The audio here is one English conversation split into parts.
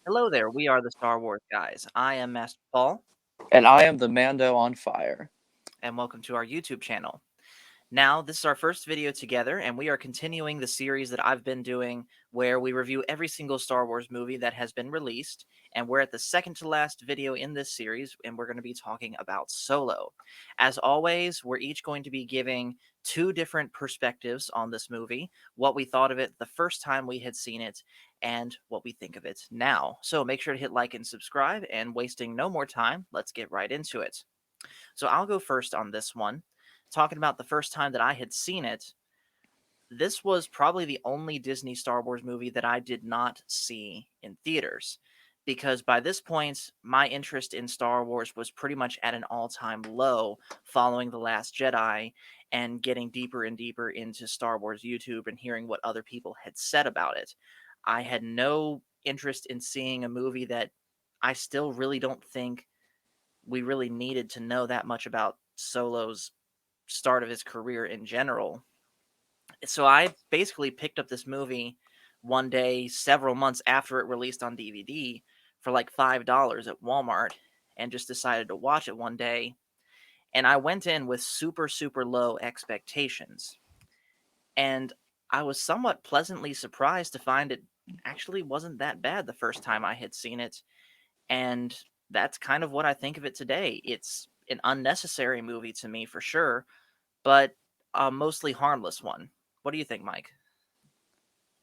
Hello there, we are the Star Wars guys. I am Master Paul, And I am the Mando on fire. and welcome to our YouTube channel. Now, this is our first video together, and we are continuing the series that I've been doing where we review every single Star Wars movie that has been released. And we're at the second to last video in this series, and we're going to be talking about Solo. As always, we're each going to be giving two different perspectives on this movie, what we thought of it the first time we had seen it, and what we think of it now. So make sure to hit like and subscribe, and wasting no more time, let's get right into it. So I'll go first on this one. Talking about the first time that I had seen it, this was probably the only Disney Star Wars movie that I did not see in theaters. Because by this point, my interest in Star Wars was pretty much at an all time low following The Last Jedi and getting deeper and deeper into Star Wars YouTube and hearing what other people had said about it. I had no interest in seeing a movie that I still really don't think we really needed to know that much about Solo's start of his career in general. So I basically picked up this movie one day, several months after it released on DVD for like $5 at Walmart and just decided to watch it one day. And I went in with super, super low expectations. And I was somewhat pleasantly surprised to find it actually wasn't that bad the first time I had seen it. And that's kind of what I think of it today. It's an unnecessary movie to me for sure, but a mostly harmless one. What do you think, Mike?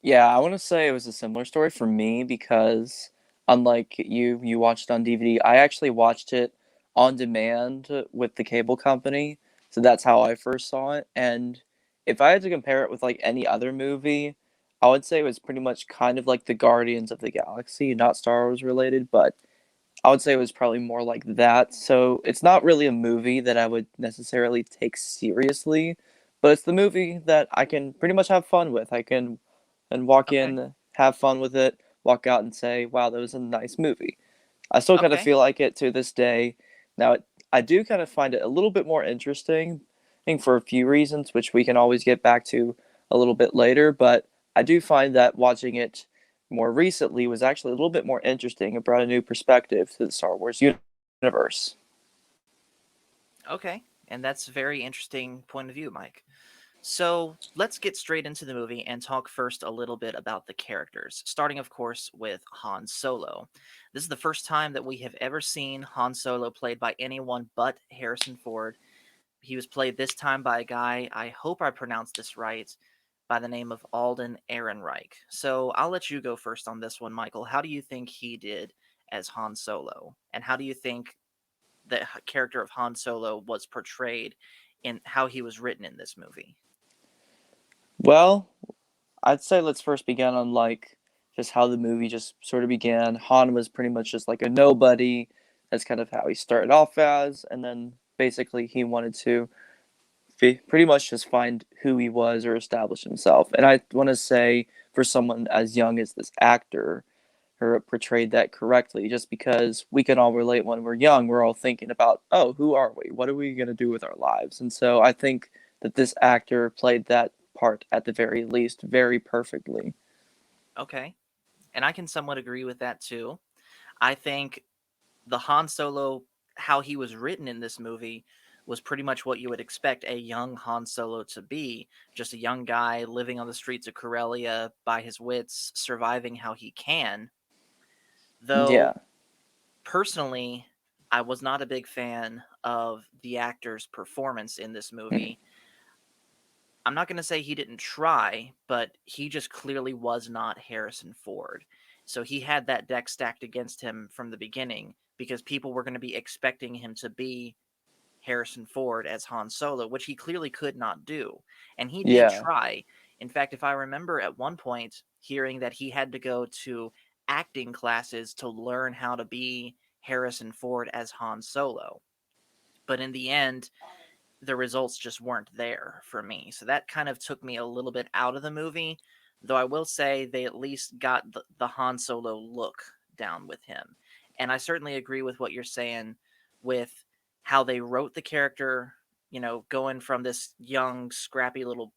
Yeah, I want to say it was a similar story for me because unlike you watched it on DVD. I actually watched it on demand with the cable company. So that's how I first saw it. And if I had to compare it with like any other movie, I would say it was pretty much kind of like the Guardians of the Galaxy, not Star Wars related, but I would say it was probably more like that. So it's not really a movie that I would necessarily take seriously, but it's the movie that I can pretty much have fun with. I can and walk Okay. in, have fun with it, walk out and say, "Wow, that was a nice movie." I still kind of Okay. feel like it to this day. Now, I do kind of find it a little bit more interesting, I think for a few reasons, which we can always get back to a little bit later. But I do find that watching it more recently was actually a little bit more interesting. It brought a new perspective to the Star Wars universe. Okay. And that's a very interesting point of view, Mike. So let's get straight into the movie and talk first a little bit about the characters, starting, of course, with Han Solo. This is the first time that we have ever seen Han Solo played by anyone but Harrison Ford. He was played this time by a guy, I hope I pronounced this right, by the name of Alden Ehrenreich. So I'll let you go first on this one, Michael. How do you think he did as Han Solo? And how do you think the character of Han Solo was portrayed in how he was written in this movie? Well, I'd say let's first begin on like just how the movie just sort of began. Han was pretty much just like a nobody. That's kind of how he started off as, and then basically he wanted to pretty much just find who he was or establish himself. And I want to say for someone as young as this actor, her portrayed that correctly. Just because we can all relate when we're young, we're all thinking about, oh, who are we? What are we gonna do with our lives? And so I think that this actor played that part at the very least very perfectly. Okay. And I can somewhat agree with that too. I think the Han Solo, how he was written in this movie, was pretty much what you would expect a young Han Solo to be. Just a young guy living on the streets of Corellia by his wits, surviving how he can. Yeah. Though, personally, I was not a big fan of the actor's performance in this movie. I'm not going to say he didn't try, but he just clearly was not Harrison Ford. So he had that deck stacked against him from the beginning because people were going to be expecting him to be Harrison Ford as Han Solo, which he clearly could not do. And he did Yeah. try. In fact, if I remember at one point hearing that he had to go to acting classes to learn how to be Harrison Ford as Han Solo. But in the end, the results just weren't there for me. So that kind of took me a little bit out of the movie, though I will say they at least got the Han Solo look down with him. And I certainly agree with what you're saying with how they wrote the character, going from this young, scrappy little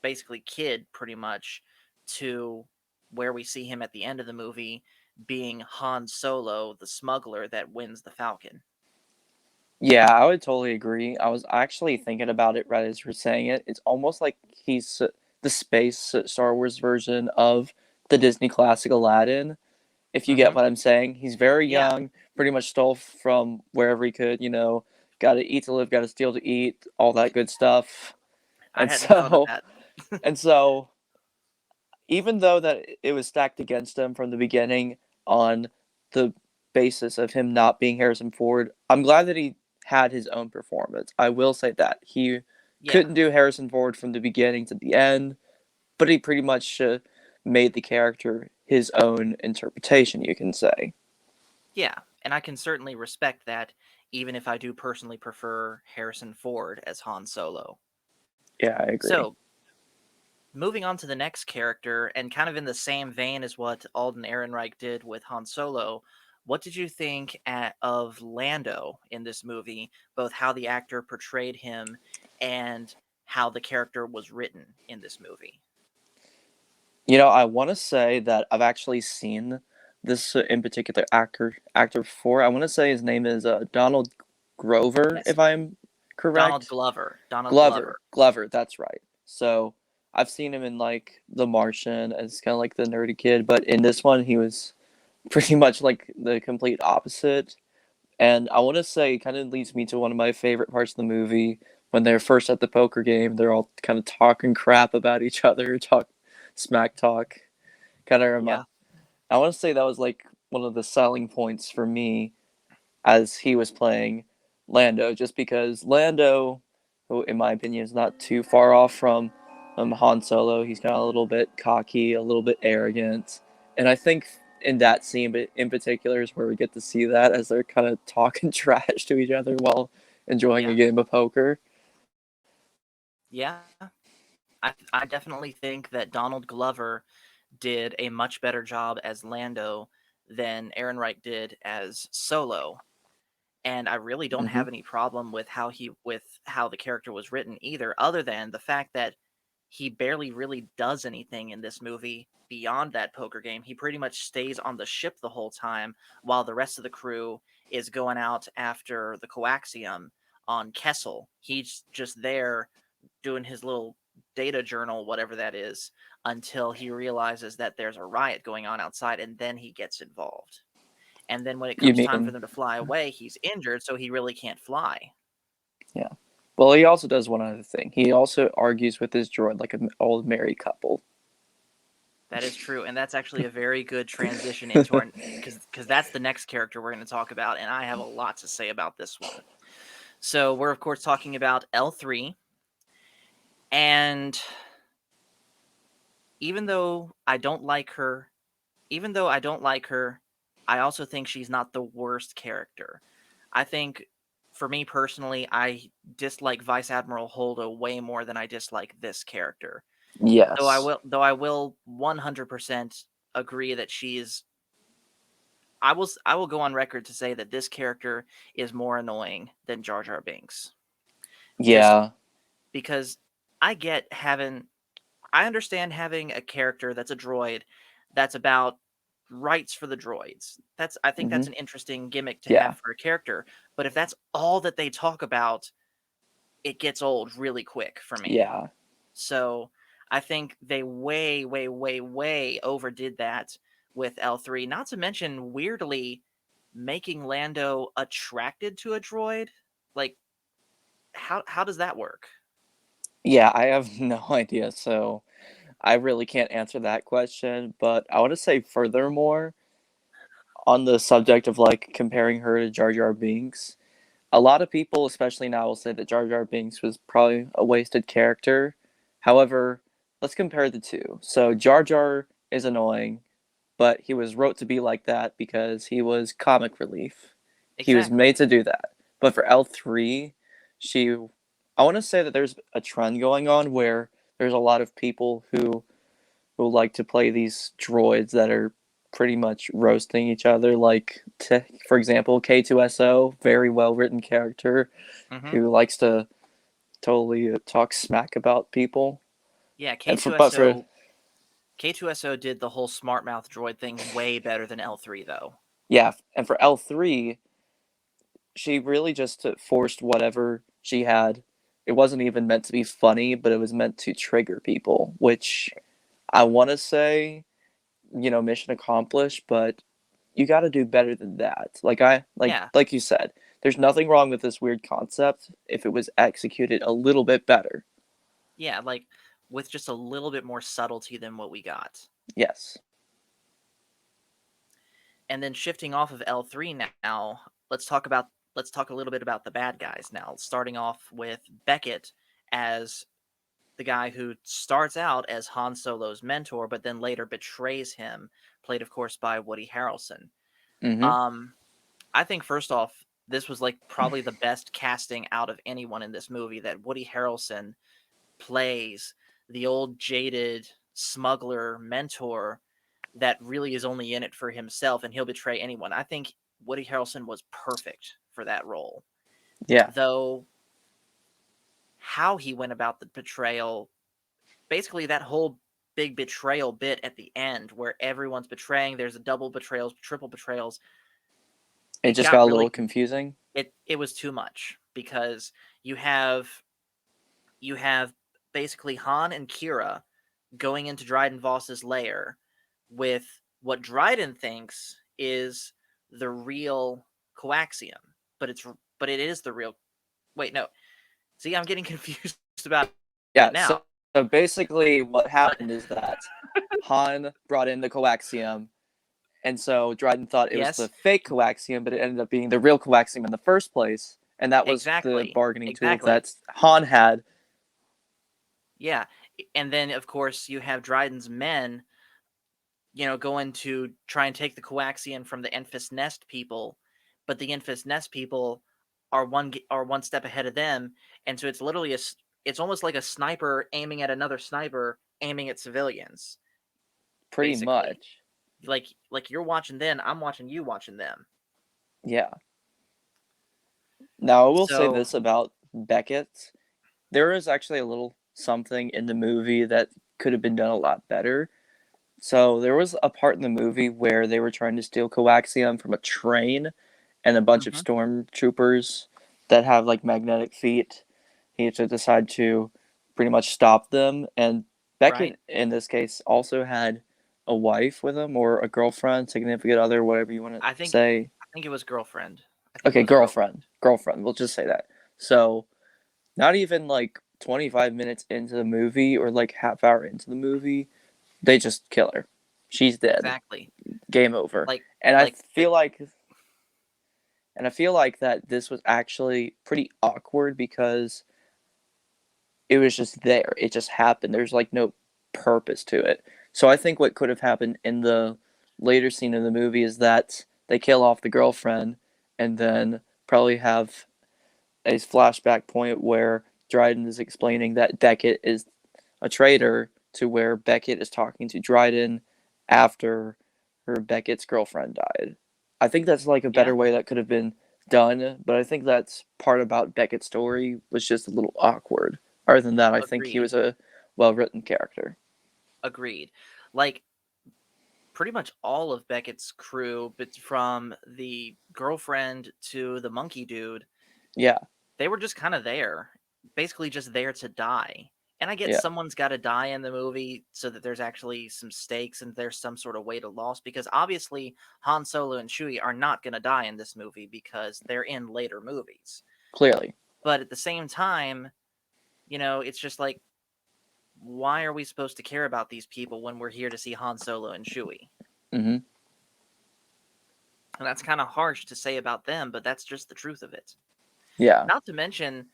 basically kid pretty much to where we see him at the end of the movie being Han Solo, the smuggler that wins the Falcon. Yeah, I would totally agree. I was actually thinking about it right as you were saying it. It's almost like he's the space Star Wars version of the Disney classic Aladdin, if you get Mm-hmm. what I'm saying. He's very Yeah, young, pretty much stole from wherever he could, got to eat to live, got to steal to eat, all that good stuff. I And hadn't thought of so, that. and so even though that it was stacked against him from the beginning on the basis of him not being Harrison Ford, I'm glad that he had his own performance. I will say that he Yeah, couldn't do Harrison Ford from the beginning to the end, but he pretty much made the character his own interpretation, you can say. yeah, and I can certainly respect that, even if I do personally prefer Harrison Ford as Han Solo. Yeah, I agree. So, moving on to the next character, and kind of in the same vein as what Alden Ehrenreich did with Han Solo, what did you think of Lando in this movie? Both how the actor portrayed him and how the character was written in this movie. I want to say that I've actually seen this in particular actor before. I want to say his name is Donald Grover, Yes, if I'm Donald correct. Glover. Donald Glover, Glover. Glover, that's right. So I've seen him in like The Martian as kind of like the nerdy kid, but in this one he was pretty much like the complete opposite. And I want to say it kind of leads me to one of my favorite parts of the movie when they're first at the poker game. They're all kind of talking crap about each other, talk smack talk. Kind of Yeah, I want to say that was like one of the selling points for me as he was playing Lando, just because Lando, who in my opinion is not too far off from Han Solo, he's kind of a little bit cocky, a little bit arrogant, and I think in that scene in particular is where we get to see that as they're kind of talking trash to each other while enjoying a yeah, game of poker. yeah. I definitely think that Donald Glover did a much better job as Lando than Ehrenreich did as Solo. And I really don't Mm-hmm. have any problem with how the character was written either, other than the fact that he barely really does anything in this movie beyond that poker game. He pretty much stays on the ship the whole time while the rest of the crew is going out after the coaxium on Kessel. He's just there doing his little data journal, whatever that is, until he realizes that there's a riot going on outside, and then he gets involved. And then when it You comes time for mean, them to fly away, he's injured, so he really can't fly. yeah. Well, he also does one other thing. He also argues with his droid like an old married couple. That is true, and that's actually a very good transition into our because that's the next character we're going to talk about, and I have a lot to say about this one. So we're of course talking about L3, and even though I don't like her, even though I don't like her, I also think she's not the worst character. I think for me personally, I dislike Vice Admiral Holdo way more than I dislike this character. Yes. Though I will 100% agree that I will go on record to say that this character is more annoying than Jar Jar Binks. Just Yeah. because I get having I understand having a character that's a droid that's about rights for the droids. I think Mm-hmm. that's an interesting gimmick to Yeah. have for a character, but if that's all that they talk about, it gets old really quick for me. Yeah. So, I think they way overdid that with L3, not to mention weirdly making Lando attracted to a droid. Like how does that work? Yeah, I have no idea. So I really can't answer that question. But I want to say, furthermore, on the subject of like comparing her to Jar Jar Binks, a lot of people, especially now, will say that Jar Jar Binks was probably a wasted character. However, let's compare the two. So Jar Jar is annoying, but he was wrote to be like that because he was comic relief. He was Exactly. made to do that. But for L3, she I want to say that there's a trend going on where there's a lot of people who like to play these droids that are pretty much roasting each other. Like, for example, K2SO, very well written character Mhm. who likes to totally talk smack about people. Yeah, And for but for K2SO K2SO did the whole smart mouth droid thing way better than L3 though. Yeah, and for L3, she really just forced whatever she had. It wasn't even meant to be funny, but it was meant to trigger people, which I want to say, mission accomplished, but you got to do better than that. Yeah. Like you said, there's nothing wrong with this weird concept if it was executed a little bit better. Yeah, like with just a little bit more subtlety than what we got. Yes. And then shifting off of L3 now, let's talk a little bit about the bad guys now. Starting off with Beckett as the guy who starts out as Han Solo's mentor, but then later betrays him, played of course by Woody Harrelson. Mm-hmm. Um, I think first off, this was like probably the best casting out of anyone in this movie. That Woody Harrelson plays the old jaded smuggler mentor that really is only in it for himself and he'll betray anyone. I think Woody Harrelson was perfect for that role. Yeah. Though how he went about the betrayal, basically that whole big betrayal bit at the end where everyone's betraying, there's a double betrayals, triple betrayals. It It just got got a really little confusing. it was too much because you have you have basically Han and Kira going into Dryden Voss's lair with what Dryden thinks is the real coaxium, but it is the real. Wait, no. See, I'm getting confused about it Yeah, now. so basically what What? happened is that Han brought in the coaxium, and so Dryden thought it was the Yes, fake coaxium, but it ended up being the real coaxium in the first place, and that was the exactly, bargaining tool exactly. that Han had. Yeah, and then of course you have Dryden's men, going to try and take the coaxium from the Enfys Nest people, but the Enfys Nest people are one step ahead of them, and so it's literally it's almost like a sniper aiming at another sniper aiming at civilians, Pretty basically. much. Like you're watching them, I'm watching you watching them. Yeah. Now, I will say So, this about Beckett. There is actually a little something in the movie that could have been done a lot better. So, there was a part in the movie where they were trying to steal coaxium from a train, and a bunch of mhm, stormtroopers that have like magnetic feet. He had to decide to pretty much stop them. And right? Beckett, in this case, also had a wife with him, or a girlfriend, significant other, whatever you want to I think say. I think it was girlfriend. I think it Okay, was girlfriend. girlfriend. We'll just say that. So not even like 25 minutes into the movie or like half hour into the movie, they just kill her. She's dead. Exactly. Game over. Like And I like feel like that this was actually pretty awkward because it was just there. It just happened. There's like no purpose to it. So I think what could have happened in the later scene of the movie is that they kill off the girlfriend and then probably have a flashback point where Dryden is explaining that Beckett is a traitor, to where Beckett is talking to Dryden after Beckett's girlfriend died. I think that's like a yeah, better way that could have been done, but I think that's part about Beckett's story was just a little awkward. Other than that, I think he agreed. was a well written character. Agreed. Like pretty much all of Beckett's crew, but from the girlfriend to the monkey dude, Yeah, they were just kind of there, basically just there to die. And I get yeah, someone's got to die in the movie so that there's actually some stakes and there's some sort of way to loss because obviously Han Solo and Chewie are not going to die in this movie because they're in later movies. clearly. But at the same time, it's just like why are we supposed to care about these people when we're here to see Han Solo and Chewie? Hmm. And that's kind of harsh to say about them, but that's just the truth of it. Yeah. Not to mention,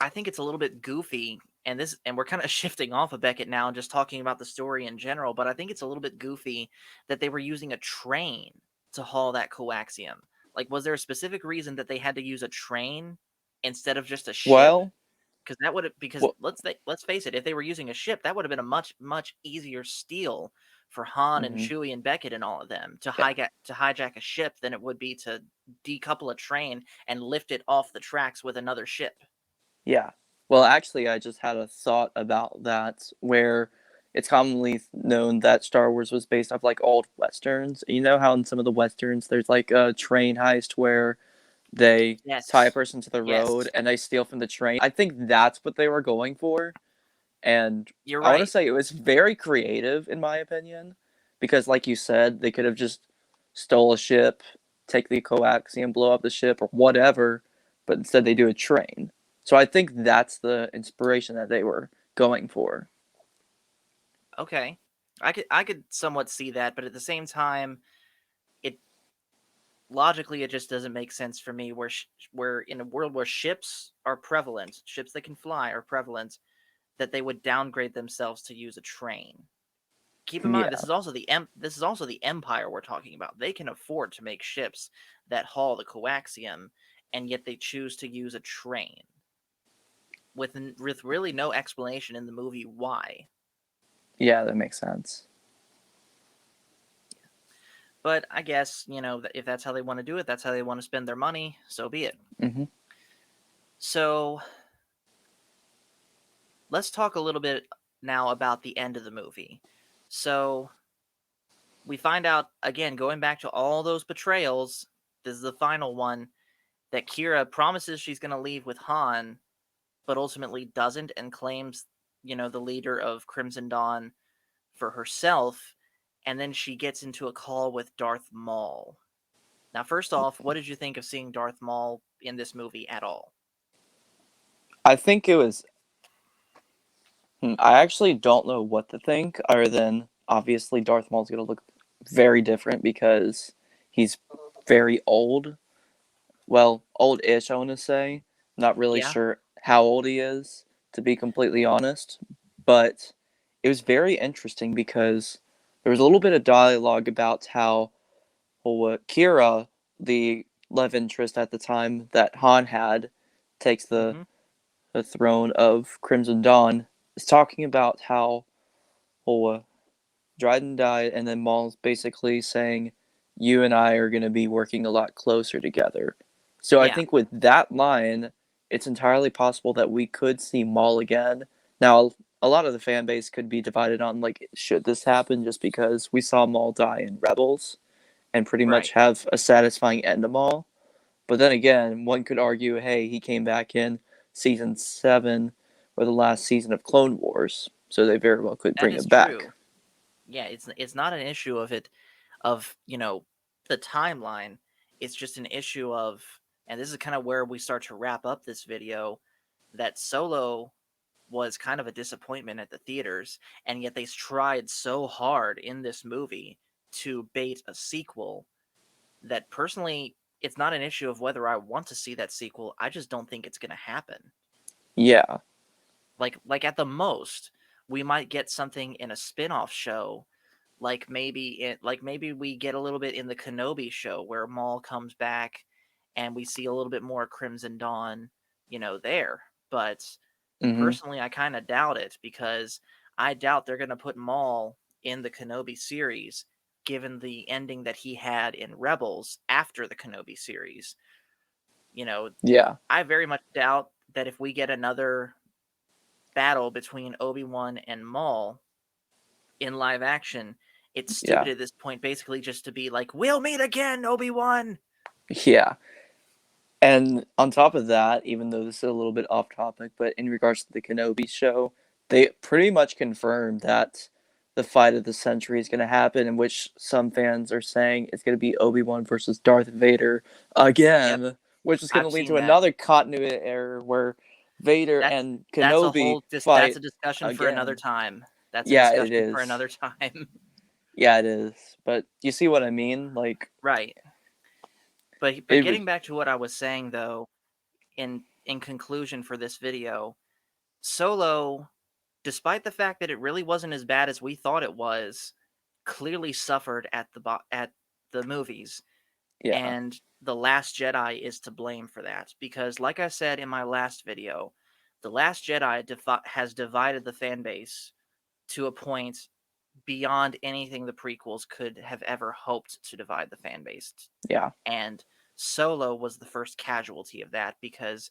I think it's a little bit goofy, and we're kind of shifting off of Beckett now and just talking about the story in general, but I think it's a little bit goofy that they were using a train to haul that coaxium. Like, was there a specific reason that they had to use a train instead of just a ship? Well, Because well, let's face it, if they were using a ship, that would have been a much easier steal for Han and hmm, Chewie and Beckett and all of them yeah, to hijack a ship than it would be to decouple a train and lift it off the tracks with another ship. yeah. Well, actually, I just had a thought about that where it's commonly known that Star Wars was based off like old westerns. You know how in some of the westerns there's like a train heist where they tie a Yes. person to the road Yes. and they steal from the train. I think that's what they were going for, and You're I want to right. say it was very creative in my opinion, because like you said, they could have just stole a ship, take the coaxium, blow up the ship or whatever, but instead they do a train. So I think that's the inspiration that they were going for. Okay. I could somewhat see that, but at the same time, it logically it just doesn't make sense for me where in a world where ships are prevalent, ships that can fly are prevalent, that they would downgrade themselves to use a train. Keep in mind, Yeah. this is also the Empire we're talking about. They can afford to make ships that haul the coaxium, and yet they choose to use a train with really no explanation in the movie why. Yeah, that makes sense. But I guess if that's how they want to do it, that's how they want to spend their money. So be it. Hmm. So let's talk a little bit now about the end of the movie. So we find out again, going back to all those betrayals. This is the final one that Kira promises she's going to leave with Han, but ultimately doesn't and claims, the leader of Crimson Dawn for herself. And then she gets into a call with Darth Maul. Now, first off, what did you think of seeing Darth Maul in this movie at all? I think it was. I actually don't know what to think, other than obviously Darth Maul's gonna look very different because he's very old. Well, old-ish, I want to say. Not really Yeah. sure how old he is, to be completely honest. But it was very interesting because there was a little bit of dialogue about how Kira, the love interest at the time that Han had, takes Hmm. the throne of Crimson Dawn, is talking about how well, Dryden died, and then Maul's basically saying, "You and I are going to be working a lot closer together." So I Yeah. think with that line, it's entirely possible that we could see Maul again. Now, a lot of the fan base could be divided on like, should this happen? Just because we saw Maul die in Rebels and pretty much Right. have a satisfying end to Maul. But then again, one could argue, hey, he came back in season 7 or the last season of Clone Wars, so they very well could That bring is him back. true. Yeah, it's not an issue of it of, the timeline. It's just an issue of, and this is kind of where we start to wrap up this video, that Solo was kind of a disappointment at the theaters, and yet they tried so hard in this movie to bait a sequel that personally it's not an issue of whether I want to see that sequel. I just don't think it's going to happen. Yeah. Like at the most, we might get something in a spin-off show, like maybe we get a little bit in the Kenobi show where Maul comes back and we see a little bit more Crimson Dawn, there. But Hmm. personally, I kind of doubt it because I doubt they're going to put Maul in the Kenobi series given the ending that he had in Rebels after the Kenobi series. You know, Yeah. I very much doubt that if we get another battle between Obi-Wan and Maul in live action, it's stupid Yeah. at this point basically just to be like, "We'll meet again, Obi-Wan." Yeah. And on top of that, even though this is a little bit off topic, but in regards to the Kenobi show, they pretty much confirmed that the fight of the century is going to happen, in which some fans are saying it's going to be Obi-Wan versus Darth Vader Yep, again, which is going to I've lead seen to that. another continuity error where Vader That's and that's a Kenobi whole that's a fight discussion for another again. time. That's a Yeah, it discussion for is. another time. Yeah, it is. But you see what I mean? Like, Right. But it was, getting back to what I was saying though, in conclusion for this video, Solo, despite the fact that it really wasn't as bad as we thought it was, clearly suffered at the movies, yeah, and The Last Jedi is to blame for that because like I said in my last video, The Last Jedi has divided the fan base to a point beyond anything the prequels could have ever hoped to divide the fan base. yeah, And Solo was the first casualty of that because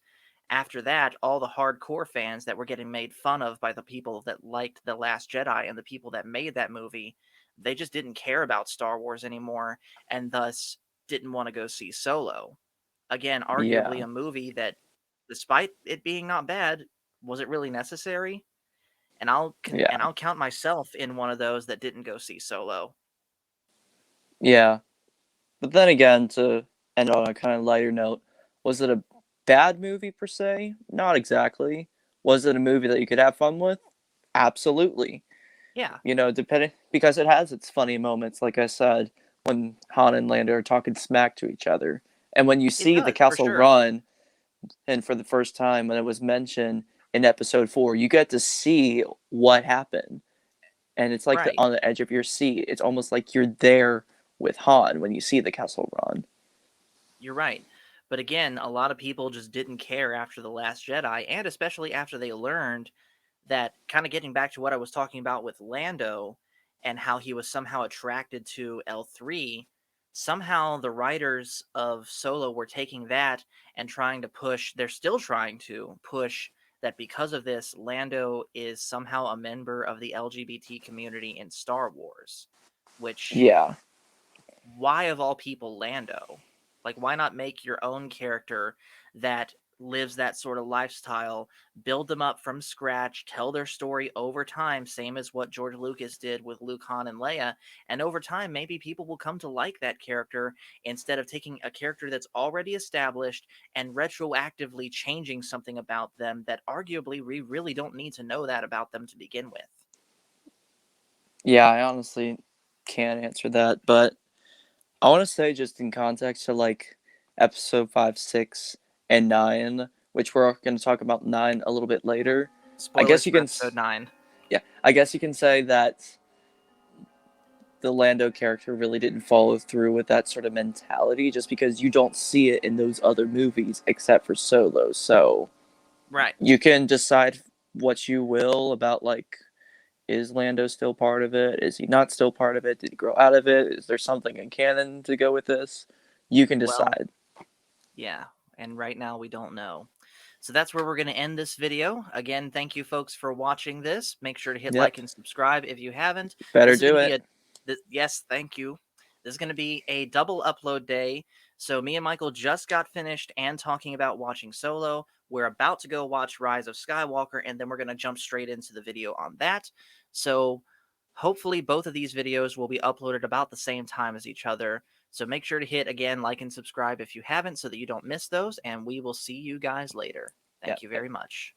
after that, all the hardcore fans that were getting made fun of by the people that liked The Last Jedi and the people that made that movie, they just didn't care about Star Wars anymore and thus didn't want to go see Solo. Again, arguably Yeah. a movie that, despite it being not bad, was it really necessary? And Yeah. I'll count myself in one of those that didn't go see Solo. Yeah. But then again, to end on a kind of lighter note, was it a bad movie per se? Not exactly. Was it a movie that you could have fun with? Absolutely. Yeah, You know, depending because it has its funny moments, like I said, when Han and Lando are talking smack to each other, and when you it see the does for castle sure. run, and for the first time when it was mentioned in episode 4, you get to see what happened, and it's like Right. on the edge of your seat. It's almost like you're there with Han when you see the castle run. You're right. But again, a lot of people just didn't care after The Last Jedi, and especially after they learned that, kind of getting back to what I was talking about with Lando and how he was somehow attracted to L3, somehow the writers of Solo were taking that and trying to push, they're still trying to push that because of this, Lando is somehow a member of the LGBT community in Star Wars, which, Yeah, why of all people Lando? Like, why not make your own character that lives that sort of lifestyle, build them up from scratch, tell their story over time, same as what George Lucas did with Luke, Han, and Leia. And over time, maybe people will come to like that character instead of taking a character that's already established and retroactively changing something about them that arguably we really don't need to know that about them to begin with. yeah. I honestly can't answer that, but I want to say just in context to like episode 5, 6, and 9, which we're going to talk about 9 a little bit later. I guess Spoilers you for can, episode 9. yeah, I guess you can say that the Lando character really didn't follow through with that sort of mentality just because you don't see it in those other movies except for Solo. So Right. you can decide what you will about like is Lando still part of it? Is he not still part of it? Did he grow out of it? Is there something in canon to go with this? You can Well, decide. yeah, and right now we don't know. So that's where we're going to end this video. Again, thank you folks for watching this. Make sure to hit Yep. like and subscribe if you haven't. Better This is going do to be it. a yes, thank you. This is going to be a double upload day. So me and Michael just got finished and talking about watching Solo. We're about to go watch Rise of Skywalker, and then we're going to jump straight into the video on that. So hopefully both of these videos will be uploaded about the same time as each other. So make sure to hit again, like and subscribe if you haven't so that you don't miss those. And we will see you guys later. Thank Yep. you very much.